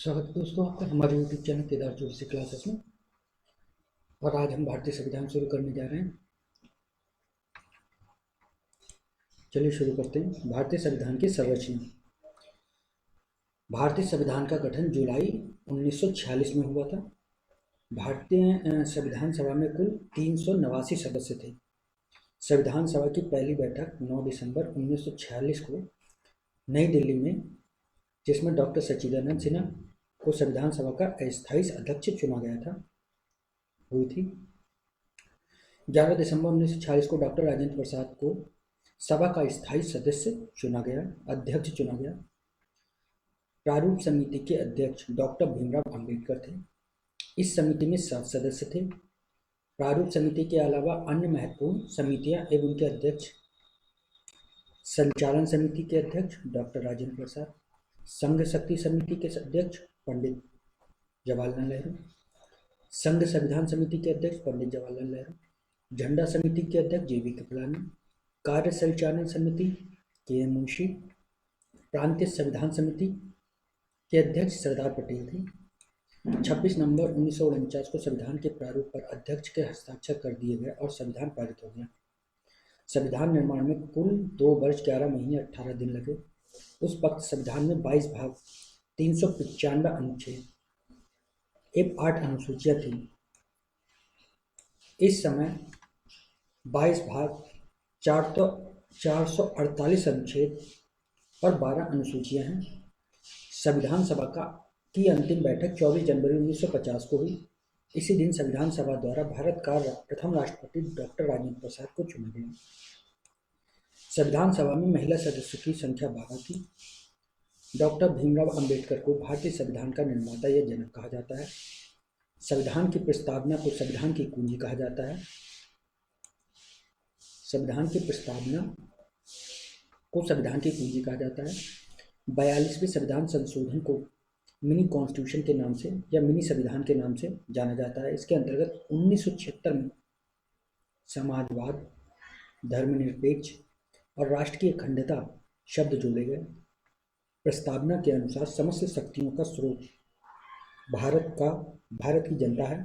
स्वागत है दोस्तों आपका हमारे YouTube channel Kedar Joshi classes में। और आज हम भारतीय संविधान शुरू करने जा रहे हैं। चलिए शुरू करते हैं। भारतीय संविधान की संरचना। भारतीय संविधान का गठन जुलाई 1946 में हुआ था। भारतीय संविधान सभा में कुल 389 सदस्य थे। संविधान सभा की पहली बैठक 9 दिसंबर 1946 को नई दिल्ली में, जिसमें डॉक्टर सच्चिदानंद सिन्हा को संविधान सभा का अस्थायी अध्यक्ष चुना गया था, हुई थी। 11 दिसंबर 1946 को डॉक्टर राजेंद्र प्रसाद को सभा का स्थायी अध्यक्ष चुना गया। प्रारूप समिति के अध्यक्ष डॉक्टर भीमराव अंबेडकर थे। इस समिति में 7 सदस्य थे। प्रारूप समिति के अलावा अन्य महत्वपूर्ण समितियां एवं उनके अध्यक्ष: संचालन समिति के अध्यक्ष डॉक्टर राजेंद्र प्रसाद, संघ शक्ति समिति के अध्यक्ष पंडित जवाहरलाल नेहरू, संघ संविधान समिति के अध्यक्ष पंडित जवाहरलाल नेहरू, झंडा समिति के अध्यक्ष JB कृपलानी, कार्य संचालन समिति KM मुंशी, प्रांतीय संविधान समिति के अध्यक्ष सरदार पटेल थे। 26 नवंबर 1949 को संविधान के प्रारूप पर अध्यक्ष के हस्ताक्षर कर दिए गए और संविधान पारित हो गया। संविधान निर्माण में कुल 2 वर्ष 11 महीने 18 दिन लगे। उस वक्त संविधान में 22 भाग, 395 अनुच्छेद एवं 8 अनुसूचियां थी। इस समय 22 भाग, 448 अनुच्छेद और 12 अनुसूचियां हैं। संविधान सभा की अंतिम बैठक 24 जनवरी 1950 को हुई। इसी दिन संविधान सभा द्वारा भारत का प्रथम राष्ट्रपति डॉक्टर राजेंद्र प्रसाद को चुना गया। संविधान सभा में महिला सदस्यों की संख्या 12 थी। डॉक्टर भीमराव अंबेडकर को भारतीय संविधान का निर्माता या जनक कहा जाता है। संविधान की प्रस्तावना को संविधान की कुंजी कहा जाता है। संविधान की प्रस्तावना को संविधान की कुंजी कहा जाता है। 42वें संविधान संशोधन को मिनी कॉन्स्टिट्यूशन के नाम से या मिनी संविधान के नाम से जाना जाता है। इसके अंतर्गत 1976 में समाजवाद, धर्मनिरपेक्ष और राष्ट्र की अखंडता शब्द जोड़े गए। प्रस्तावना के अनुसार समस्त शक्तियों का स्रोत भारत की जनता है।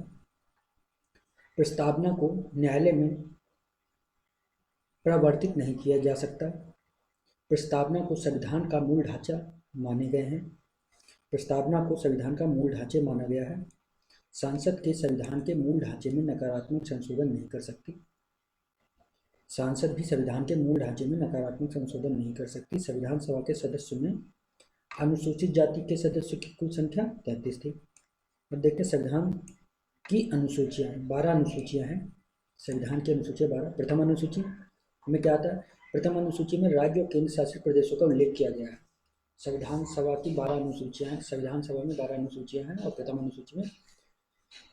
प्रस्तावना को न्यायालय में प्रवर्तित नहीं किया जा सकता। प्रस्तावना को संविधान का मूल ढांचा माने गए हैं। प्रस्तावना को संविधान का मूल ढांचे माना गया है। संसद के संविधान के मूल ढांचे में नकारात्मक संशोधन नहीं कर सकती। संसद भी संविधान के मूल ढांचे में नकारात्मक संशोधन नहीं कर सकती। संविधान सभा के सदस्यों में अनुसूचित जाति के सदस्यों की कुल संख्या 33 थी। और देखते हैं संविधान की अनुसूचियाँ। 12 अनुसूचियाँ हैं। संविधान की अनुसूचियाँ 12। प्रथम अनुसूची में क्या आता है? प्रथम अनुसूची में राज्य और केंद्र शासित प्रदेशों का उल्लेख किया गया है। संविधान सभा की 12 अनुसूचियाँ हैं। संविधान सभा में 12 अनुसूचियाँ हैं और प्रथम अनुसूची में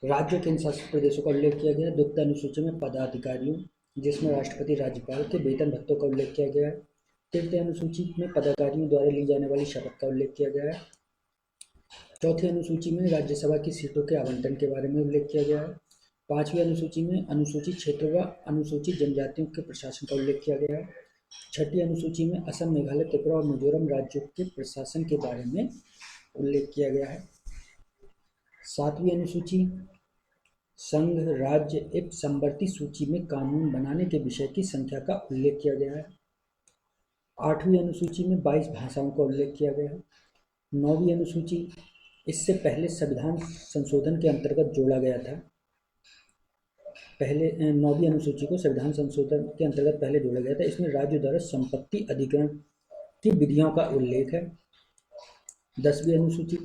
राज्य और केंद्र शासित प्रदेशों का उल्लेख किया गया है। द्वितीय अनुसूची में पदाधिकारियों, जिसमें राष्ट्रपति राज्यपाल के वेतन भत्तों का उल्लेख किया गया है। तृतीय अनुसूची में पदाधिकारियों द्वारा ली जाने वाली शपथ का उल्लेख किया गया है। चौथी अनुसूची में राज्यसभा की सीटों के आवंटन के बारे में उल्लेख किया गया है। 5वीं अनुसूची में अनुसूचित क्षेत्रों व अनुसूचित जनजातियों के प्रशासन का उल्लेख किया गया है। 6ठी अनुसूची में असम, मेघालय, त्रिपुरा और मिजोरम राज्यों के प्रशासन के बारे में उल्लेख किया गया है। 7वीं अनुसूची संघ, राज्य एवं समवर्ती सूची में कानून बनाने के विषय की संख्या का उल्लेख किया गया है। 8वीं अनुसूची में 22 भाषाओं का उल्लेख किया गया है। 9वीं अनुसूची इससे पहले संविधान संशोधन के अंतर्गत जोड़ा गया था। 9वीं अनुसूची को संविधान संशोधन के अंतर्गत पहले जोड़ा गया था। इसमें राज्य द्वारा संपत्ति अधिग्रहण की विधियों का उल्लेख है। 10वीं अनुसूची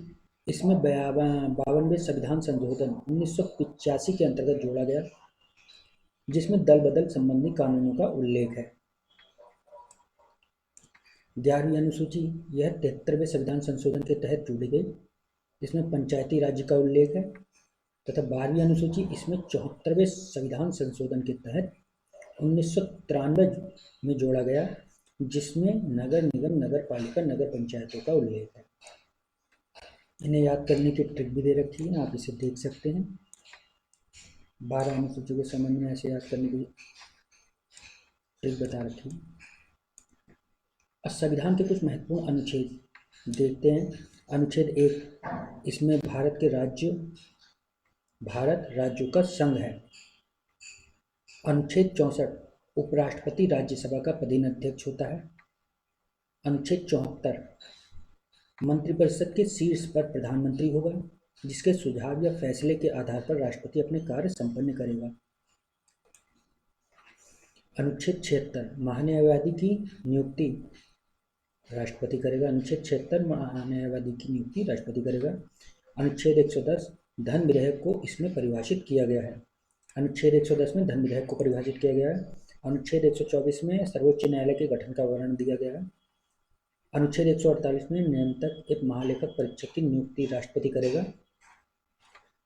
इसमें 52वें संविधान संशोधन 1985 के अंतर्गत जोड़ा गया, जिसमें दल बदल संबंधी कानूनों का उल्लेख है। 11वीं अनुसूची यह 73वें संविधान संशोधन के तहत जोड़ी गई, इसमें पंचायती राज्य का उल्लेख है। तथा 12वीं अनुसूची इसमें 74वें संविधान संशोधन के तहत 1993 में जोड़ा गया, जिसमें नगर निगम, नगर पालिका, नगर पंचायतों का उल्लेख है। इन्हें याद करने की ट्रिक भी दे रखी है, आप इसे देख सकते हैं। 12 अनुसूचियों के संबंध में ऐसे याद करने की ट्रिक बता रखी है। संविधान के कुछ महत्वपूर्ण अनुच्छेद देखते हैं अनुच्छेद 1, इसमें भारत राज्यों का संघ है। अनुच्छेद 64, उपराष्ट्रपति राज्यसभा का पदेन अध्यक्ष होता है। अनुच्छेद 74, मंत्रिपरिषद के शीर्ष पर प्रधानमंत्री होगा, जिसके सुझाव या फैसले के आधार पर राष्ट्रपति अपने कार्य संपन्न करेगा। अनुच्छेद 76, महान्यायवादी की नियुक्ति राष्ट्रपति करेगा। अनुच्छेद 76, महान्यायवादी की नियुक्ति राष्ट्रपति करेगा। अनुच्छेद 110, धन विधेयक को इसमें परिभाषित किया गया है। अनुच्छेद 110 में धन विधेयक को परिभाषित किया गया है। अनुच्छेद 124 में सर्वोच्च न्यायालय के गठन का वर्णन दिया गया है। अनुच्छेद 148 में नियंत्रक एक महालेखक परीक्षक की नियुक्ति राष्ट्रपति करेगा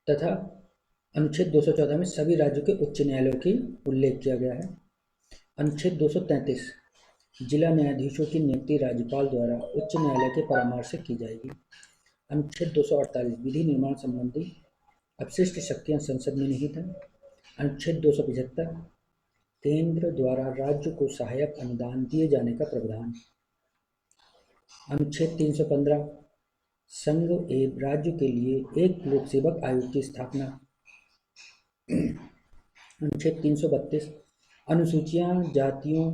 तथा अनुच्छेद 214 में सभी राज्यों के उच्च न्यायालयों की उल्लेख किया गया है। अनुच्छेद 233, जिला न्यायाधीशों की नियुक्ति राज्यपाल द्वारा उच्च न्यायालय के परामर्श से की जाएगी। अनुच्छेद 248, विधि निर्माण संबंधी अपशिष्ट शक्तियां संसद में निहित हैं। अनुच्छेद 275, केंद्र द्वारा राज्य को सहायक अनुदान दिए जाने का प्रावधान। अनुच्छेद 315, संघ एवं राज्य के लिए एक लोक सेवक आयोग की स्थापना। अनुच्छेद 332, अनुसूचियां जातियों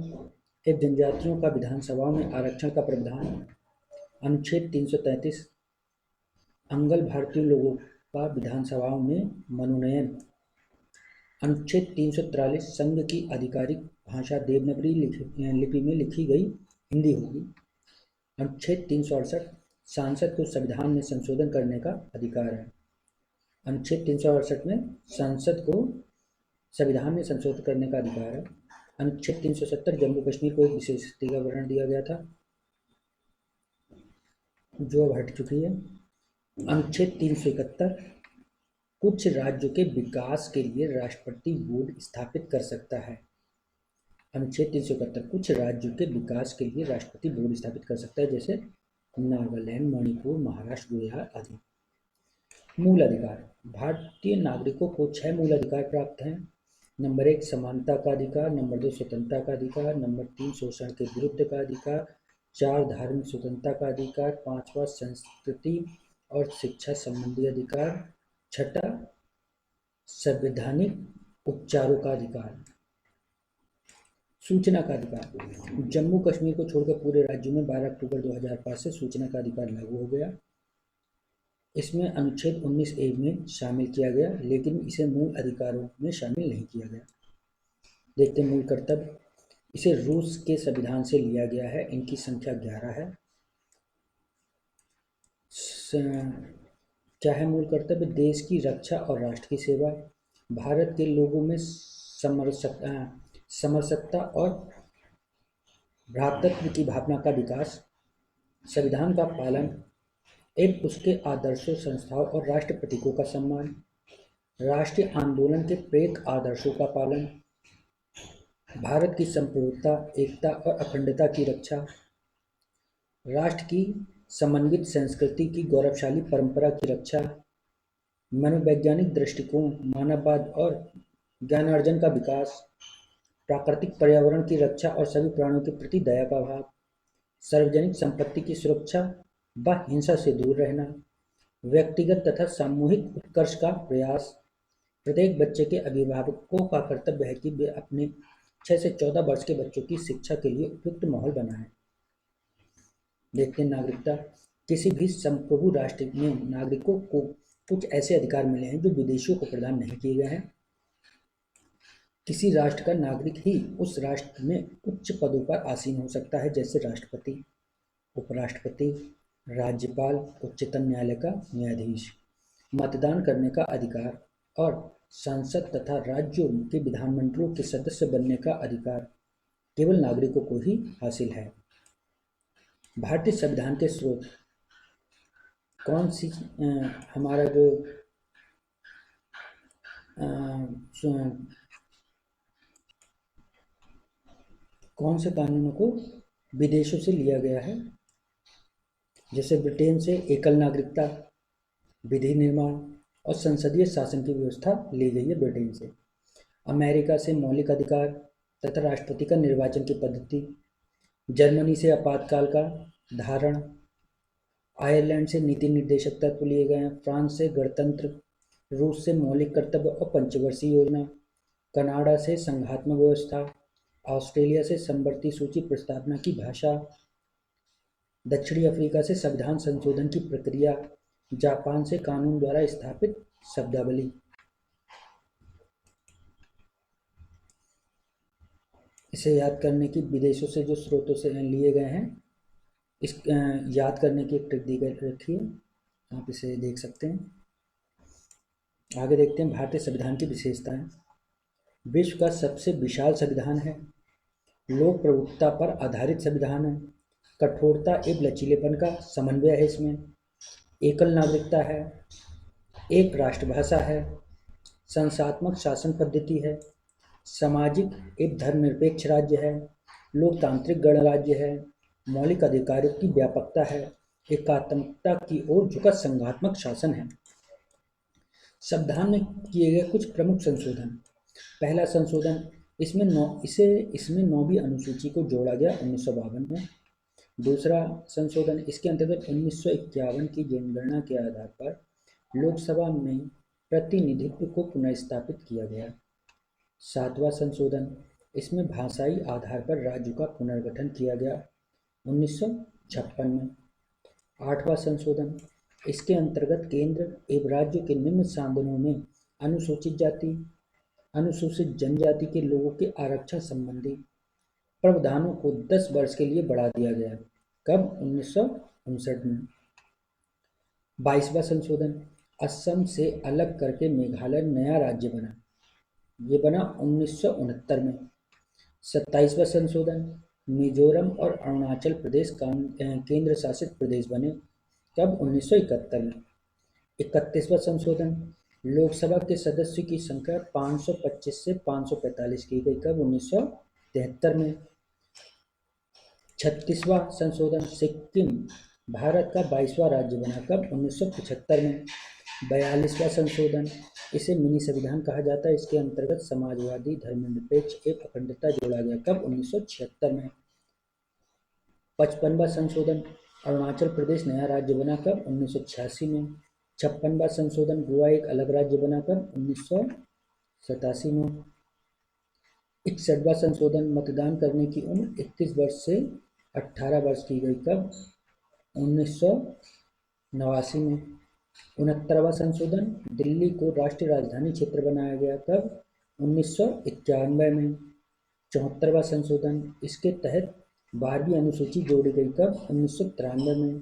एवं जनजातियों का विधानसभाओं में आरक्षण का प्रावधान। अनुच्छेद 333, अंगल भारतीय लोगों का विधानसभाओं में मनोनयन। अनुच्छेद 343, संघ की आधिकारिक भाषा देवनागरी लिपि में लिखी गई हिंदी होगी। अनुच्छेद 368, सांसद को संविधान में संशोधन करने का अधिकार है। अनुच्छेद 368 में सांसद को संविधान में संशोधन करने का अधिकार है। अनुच्छेद 370, जम्मू कश्मीर को एक विशेष स्थिति का वर्णन दिया गया था जो अब हट चुकी है। अनुच्छेद 371, कुछ राज्यों के विकास के लिए राष्ट्रपति बोर्ड स्थापित कर सकता है। अनुच्छेद 371, कुछ राज्यों के विकास के लिए राष्ट्रपति बोर्ड स्थापित कर सकता है, जैसे नागालैंड, मणिपुर, महाराष्ट्र, गुजरात आदि। मूल अधिकार, भारतीय नागरिकों को 6 मूल अधिकार प्राप्त हैं। नंबर 1, समानता का अधिकार। नंबर 2, स्वतंत्रता का अधिकार। नंबर 3, शोषण के विरुद्ध का अधिकार। 4, धार्मिक स्वतंत्रता का अधिकार। 5वां, संस्कृति और शिक्षा संबंधी अधिकार। 6, संवैधानिक उपचारों का अधिकार। सूचना का अधिकार, जम्मू कश्मीर को छोड़कर पूरे राज्य में 12 अक्टूबर 2005 से सूचना का अधिकार लागू हो गया। इसमें अनुच्छेद 19A में शामिल किया गया, लेकिन इसे मूल अधिकारों में शामिल नहीं किया गया। देखते हैं मूल कर्तव्य, इसे रूस के संविधान से लिया गया है। इनकी संख्या 11 है। क्या है मूल कर्तव्य? देश की रक्षा और राष्ट्र की सेवा, भारत के लोगों में समरसता और भ्रातृत्व की भावना का विकास, संविधान का पालन एवं उसके आदर्शों, संस्थाओं और राष्ट्र प्रतीकों का सम्मान, राष्ट्रीय आंदोलन के प्रेरक आदर्शों का पालन, भारत की संप्रभुता, एकता और अखंडता की रक्षा, राष्ट्र की समन्वित संस्कृति की गौरवशाली परंपरा की रक्षा, मनोवैज्ञानिक दृष्टिकोण, मानववाद और ज्ञानार्जन का विकास, प्राकृतिक पर्यावरण की रक्षा और सभी प्राणियों के प्रति दया का भाव, सार्वजनिक संपत्ति की सुरक्षा व हिंसा से दूर रहना, व्यक्तिगत तथा सामूहिक उत्कर्ष का प्रयास। प्रत्येक बच्चे के अभिभावकों का कर्तव्य है कि वे अपने 6 से 14 वर्ष के बच्चों की शिक्षा के लिए उपयुक्त माहौल बनाएं। देखते हैं नागरिकता, किसी भी संप्रभु राष्ट्र में नागरिकों को कुछ ऐसे अधिकार मिले हैं जो विदेशियों को प्रदान नहीं किए गए हैं। किसी राष्ट्र का नागरिक ही उस राष्ट्र में उच्च पदों पर आसीन हो सकता है, जैसे राष्ट्रपति, उपराष्ट्रपति, राज्यपाल, उच्चतम न्यायालय का न्यायाधीश। मतदान करने का अधिकार और संसद तथा राज्यों के विधानमंडलों के सदस्य बनने का अधिकार केवल नागरिकों को ही हासिल है। भारतीय संविधान के स्रोत कौन सी? हमारा जो कौन से कानूनों को विदेशों से लिया गया है? जैसे ब्रिटेन से एकल नागरिकता, विधि निर्माण और संसदीय शासन की व्यवस्था ली गई है ब्रिटेन से। अमेरिका से मौलिक अधिकार तथा राष्ट्रपति का निर्वाचन की पद्धति। जर्मनी से आपातकाल का धारण। आयरलैंड से नीति निर्देशक तत्व लिए गए हैं। फ्रांस से गणतंत्र, रूस से मौलिक कर्तव्य और पंचवर्षीय योजना, कनाडा से संघात्मक व्यवस्था, ऑस्ट्रेलिया से समवर्ती सूची प्रस्तावना की भाषा, दक्षिणी अफ्रीका से संविधान संशोधन की प्रक्रिया, जापान से कानून द्वारा स्थापित शब्दावली। इसे याद करने की विदेशों से जो स्रोतों से लिए गए हैं, इस याद करने की एक ट्रिक दी गई रखी है, आप इसे देख सकते हैं। आगे देखते हैं भारतीय संविधान की विशेषताएं। विश्व का सबसे विशाल संविधान है, लोक प्रभुत्व पर आधारित संविधान है, कठोरता एवं लचीलेपन का समन्वय है इसमें, एकल नागरिकता है, एक राष्ट्रभाषा है, संस्थात्मक शासन पद्धति है, सामाजिक एक धर्मनिरपेक्ष राज्य है, लोकतांत्रिक गणराज्य है, मौलिक अधिकारों की व्यापकता है, एकात्मकता की ओर झुका संघात्मक शासन है। संविधान में किए गए कुछ प्रमुख संशोधन। पहला संशोधन, इसमें 9वीं अनुसूची को जोड़ा गया 1952 में। दूसरा संशोधन, इसके अंतर्गत 1951 की जनगणना के आधार पर लोकसभा में प्रतिनिधित्व को पुनर्स्थापित किया गया। सातवां संशोधन, इसमें भाषाई आधार पर राज्यों का पुनर्गठन किया गया 1956 में। आठवां संशोधन, इसके अंतर्गत केंद्र एवं राज्य के निम्न साधनों में अनुसूचित जाति, अनुसूचित जनजाति के लोगों के आरक्षण संबंधी प्रावधानों को 10 वर्ष के लिए बढ़ा दिया गया। कब? 1959 में। 22वां संशोधन, असम से अलग करके मेघालय नया राज्य बना, ये बना 1969 में। 27वां संशोधन, मिजोरम और अरुणाचल प्रदेश केंद्र शासित प्रदेश बने, कब? 1971 में। 31वां संशोधन, लोकसभा के सदस्यों की संख्या 525 से 545 की गई, कब? 1973 में। 36वां संशोधन, सिक्किम भारत का 22वां राज्य बना, कब? 1975 में। 42वां संशोधन, इसे मिनी संविधान कहा जाता है, इसके अंतर्गत समाजवादी, धर्मनिरपेक्ष एवं अखंडता जोड़ा गया, कब? 1976 में। 55वां संशोधन, अरुणाचल प्रदेश नया राज्य बना, कब? 1986 में। 56वां संशोधन, गोवा एक अलग राज्य बना, कब? 1987 में। 61वां संशोधन, मतदान करने की उम्र 21 वर्ष से 18 वर्ष की गई, कब? 1989 में। 69वां संशोधन, दिल्ली को राष्ट्रीय राजधानी क्षेत्र बनाया गया, कब? 1991 में। 74वां संशोधन, इसके तहत 12वीं अनुसूची जोड़ी गई, कब? 1993 में।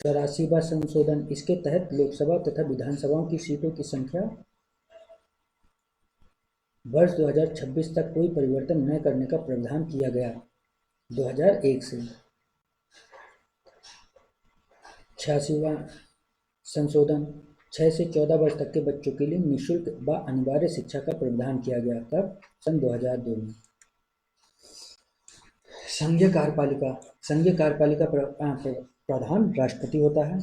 84वां संशोधन, इसके तहत लोकसभा तथा विधानसभाओं की सीटों की संख्या वर्ष 2026 तक कोई परिवर्तन न करने का प्रावधान किया गया 2001 से। 86वां संशोधन, 6 से 14 वर्ष तक के बच्चों के लिए निःशुल्क व अनिवार्य शिक्षा का प्रावधान किया गया, कब? सन 2002 में। संघीय कार्यपालिका। संघीय कार्यपालिका प्रधान राष्ट्रपति होता है।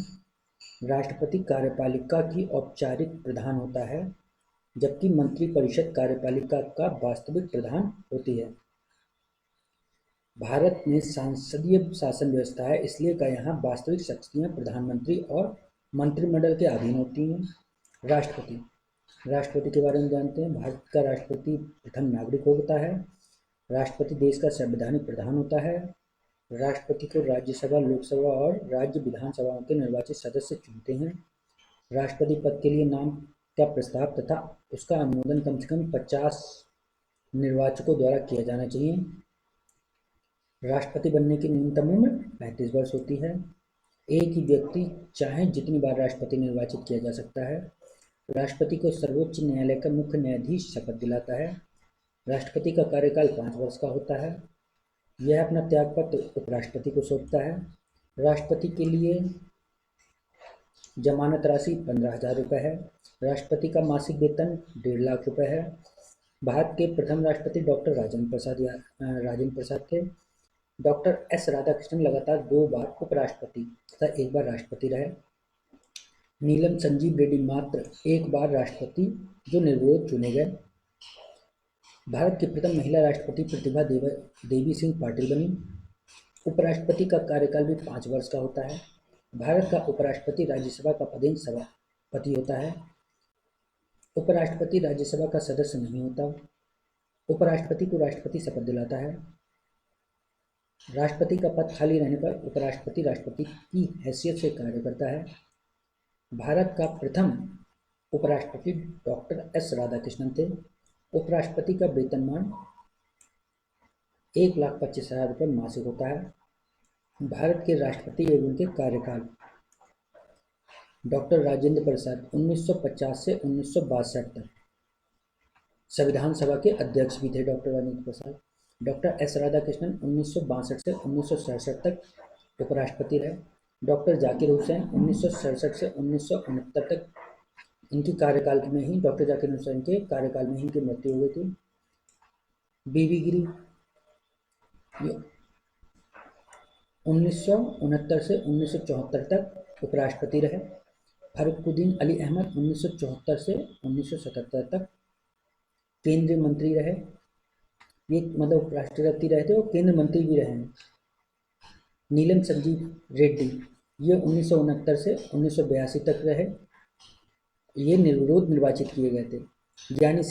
राष्ट्रपति कार्यपालिका की औपचारिक प्रधान होता है, जबकि मंत्रिपरिषद कार्यपालिका का वास्तविक प्रधान होती है। भारत में सांसदीय शासन व्यवस्था है, इसलिए का यहाँ वास्तविक शक्तियाँ प्रधानमंत्री और मंत्रिमंडल के अधीन होती हैं। राष्ट्रपति। राष्ट्रपति के बारे में जानते हैं। भारत का राष्ट्रपति प्रथम नागरिक होता है। राष्ट्रपति देश का संवैधानिक प्रधान होता है। राष्ट्रपति को राज्यसभा, लोकसभा और राज्य विधानसभाओं के निर्वाचित सदस्य चुनते हैं। राष्ट्रपति पद के लिए नाम का प्रस्ताव तथा उसका अनुमोदन कम से कम 50 निर्वाचकों द्वारा किया जाना चाहिए। राष्ट्रपति बनने की न्यूनतम उम्र 35 वर्ष होती है। एक ही व्यक्ति चाहे जितनी बार राष्ट्रपति निर्वाचित किया जा सकता है। राष्ट्रपति को सर्वोच्च न्यायालय का मुख्य न्यायाधीश शपथ दिलाता है। राष्ट्रपति का कार्यकाल 5 वर्ष का होता है। यह अपना त्यागपत्र उपराष्ट्रपति को सौंपता है। राष्ट्रपति के लिए जमानत राशि 15,000 रुपये है। राष्ट्रपति का मासिक वेतन 1.5 लाख रुपये है। भारत के प्रथम राष्ट्रपति डॉक्टर राजेंद्र प्रसाद थे। डॉक्टर एस राधाकृष्णन लगातार 2 बार उपराष्ट्रपति तथा 1 बार राष्ट्रपति रहे। नीलम संजीव रेड्डी मात्र 1 बार राष्ट्रपति जो निर्विरोध चुने गए। भारत की प्रथम महिला राष्ट्रपति प्रतिभा देवी सिंह पाटिल बनी। उपराष्ट्रपति का कार्यकाल भी 5 वर्ष का होता है। भारत का उपराष्ट्रपति राज्यसभा का पदेन सभापति होता है। उपराष्ट्रपति राज्यसभा का सदस्य नहीं होता। उपराष्ट्रपति को राष्ट्रपति शपथ दिलाता है। राष्ट्रपति का पद खाली रहने पर उपराष्ट्रपति राष्ट्रपति की हैसियत से कार्य करता है। भारत का प्रथम उपराष्ट्रपति डॉक्टर एस राधाकृष्णन थे। उपराष्ट्रपति का वेतनमान 1,25,000 रुपये मासिक होता है। भारत के राष्ट्रपति एवं उनके कार्यकाल डॉक्टर राजेंद्र प्रसाद 1950 से 1962 तक संविधान सभा के अध्यक्ष भी थे। Doctor Rajendra Prasad. Doctor S Radhakrishnan 1962 से 1967 तक उपराष्ट्रपति रहे। डॉक्टर जाकिर हुसैन 1967 से 1969 तक, इनकी कार्यकाल में ही डॉक्टर जाकिर हुसैन के कार्यकाल में ही इनकी मृत्यु हो गई थी। बीबी गिरी 1969 से 1974 तक उपराष्ट्रपति रहे। फरुखुद्दीन अली अहमद 1974 से 1977 तक केंद्रीय मंत्री रहे। ये मतलब उपराष्ट्रपति रहे थे और केंद्र मंत्री भी रहे हैं। नीलम संजीव रेड्डी ये 1969 से 1982 तक रहे। ये निर्विरोध निर्वाचित किए गए थे। ज्ञानी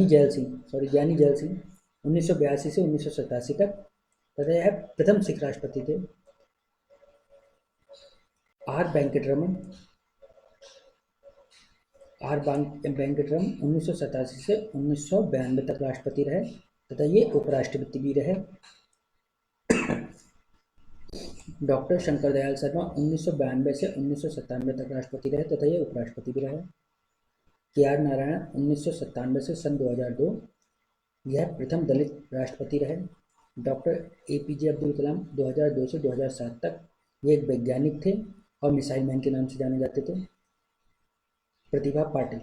जैल सिंह 1982 से 1987 तक तथा यह प्रथम सिख राष्ट्रपति थे। आर वेंकटरमन 1987 से 1992 तक राष्ट्रपति रहे तथा ये उपराष्ट्रपति भी रहे। डॉक्टर शंकर दयाल शर्मा 1992 से 1997 तक राष्ट्रपति रहे तथा ये उपराष्ट्रपति भी रहे। KR नारायण 1997 से सन 2002 यह प्रथम दलित राष्ट्रपति रहे। डॉक्टर APJ अब्दुल कलाम 2002 से 2007 तक ये एक वैज्ञानिक थे और मिसाइल मैन के नाम से जाने जाते थे। प्रतिभा पाटिल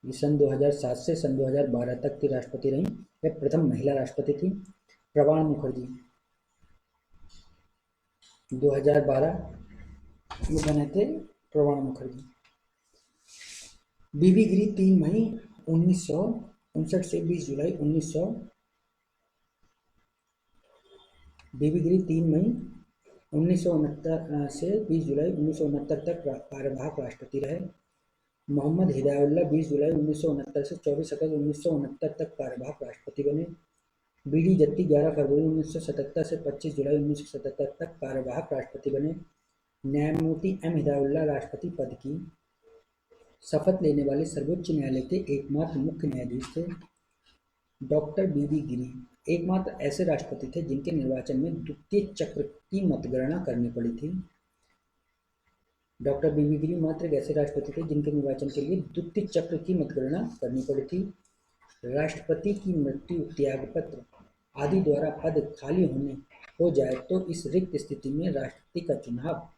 ये सन 2007 से सन 2012 तक की राष्ट्रपति रहीं। यह प्रथम महिला राष्ट्रपति थी। प्रवाण मुखर्जी 2012 में बने थे। प्रवाण मुखर्जी। बीबी गिरी 3 मई 1959 से 20 जुलाई 1969 तक कार्यवाहक राष्ट्रपति रहे। मोहम्मद हिदायतुल्लाह 20 जुलाई 1969 से 24 अगस्त 1969 तक कार्यवाहक राष्ट्रपति बने। BD जत्ती 11 फरवरी 1977 से 25 जुलाई 1977 तक कार्यवाहक राष्ट्रपति बने। न्यायमूर्ति M हिदायतुल्लाह राष्ट्रपति पद की शपथ लेने वाले सर्वोच्च न्यायालय के एकमात्र मुख्य न्यायाधीश थे। डॉक्टर बीबी गिरी एकमात्र ऐसे राष्ट्रपति थे जिनके निर्वाचन में द्वितीय चक्र की मतगणना करनी पड़ी थी। डॉक्टर बीबी गिरी मात्र एक ऐसे राष्ट्रपति थे जिनके निर्वाचन के लिए द्वितीय चक्र की मतगणना करनी पड़ी थी। राष्ट्रपति की मृत्यु, त्यागपत्र आदि द्वारा पद खाली हो जाए तो इस रिक्त स्थिति में राष्ट्रपति का चुनाव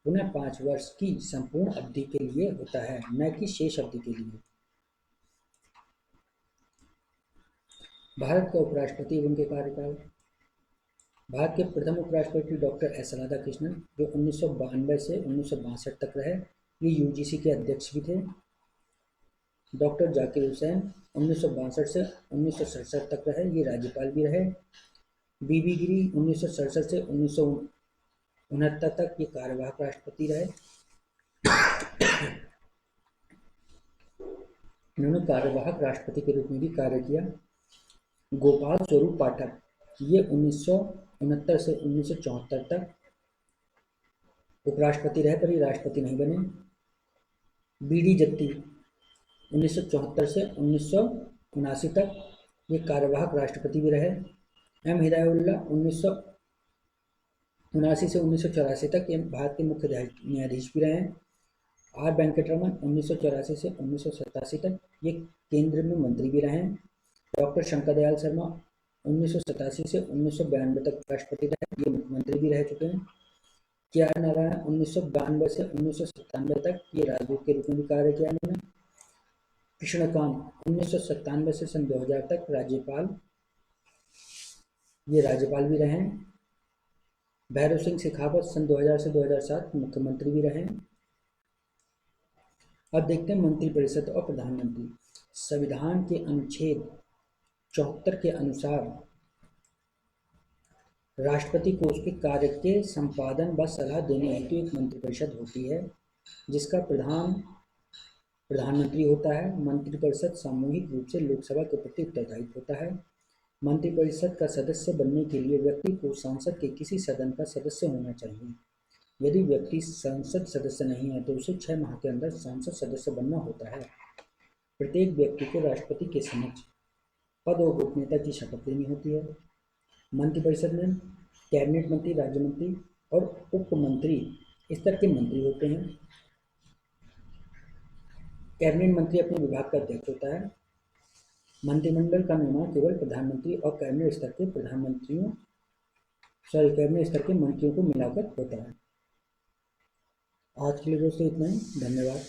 पुनः 5 वर्ष की संपूर्ण अवधि के लिए होता है, न कि शेष अवधि के लिए। भारत का उपराष्ट्रपति एवं उनके कार्यकाल। भारत के प्रथम उपराष्ट्रपति डॉक्टर एस राधाकृष्णन जो 1992 से 1962 तक रहे। ये UGC के अध्यक्ष भी थे। डॉक्टर जाकिर हुसैन 1962 से 1967 तक रहे। ये राज्यपाल भी रहे। बीबी गिरी 1967 से 1969 तक ये कार्यवाहक राष्ट्रपति रहे। इन्होंने कार्यवाहक राष्ट्रपति के रूप में भी कार्य किया। गोपाल स्वरूप पाठक ये 1969 से 1974 तक उपराष्ट्रपति रहे पर ये राष्ट्रपति नहीं बने। BD जत्ती 1974 से 1979 तक ये कार्यवाहक राष्ट्रपति भी रहे। M हिदायतुल्लाह 1979 से 1984 तक ये भारत के मुख्य न्यायाधीश भी रहे। R वेंकटरमन 1984 से 1987 तक ये केंद्र में मंत्री भी रहे। डॉक्टर शंकर दयाल शर्मा 1987 से 1992 तक राष्ट्रपति रहे। ये मुख्यमंत्री भी रह चुके हैं। KR नारायण 1992 से 1997 तक ये राजदूत के रूप में भी कार्य किया इन्होंने। कृष्णकांत 1997 से सन 2000 तक राज्यपाल भी रहे। भैरव सिंह शेखावत सन 2000 से 2007 मुख्यमंत्री भी रहे। अब देखते हैं मंत्रिपरिषद और प्रधानमंत्री। संविधान के अनुच्छेद 74 के अनुसार राष्ट्रपति को उसके कार्य के संपादन व सलाह देने हेतु एक मंत्रिपरिषद होती है, जिसका प्रधानमंत्री होता है। मंत्रिपरिषद सामूहिक रूप से लोकसभा के प्रति उत्तरदायी होता है। मंत्रिपरिषद का सदस्य बनने के लिए व्यक्ति को संसद के किसी सदन का सदस्य होना चाहिए। यदि व्यक्ति संसद सदस्य नहीं है तो उसे 6 माह के अंदर संसद सदस्य बनना होता है। प्रत्येक व्यक्ति को राष्ट्रपति के समक्ष पद और गोपनीयता की शपथ लेनी होती है। मंत्रिपरिषद में कैबिनेट मंत्री, राज्य मंत्री और उप मंत्री स्तर के मंत्री होते हैं। कैबिनेट मंत्री अपने विभाग का अध्यक्ष होता है। मंत्रिमंडल का निर्माण केवल प्रधानमंत्री और कैबिनेट स्तर के मंत्रियों को मिलाकर होता है। आज के लिए दोस्तों इतना ही। धन्यवाद।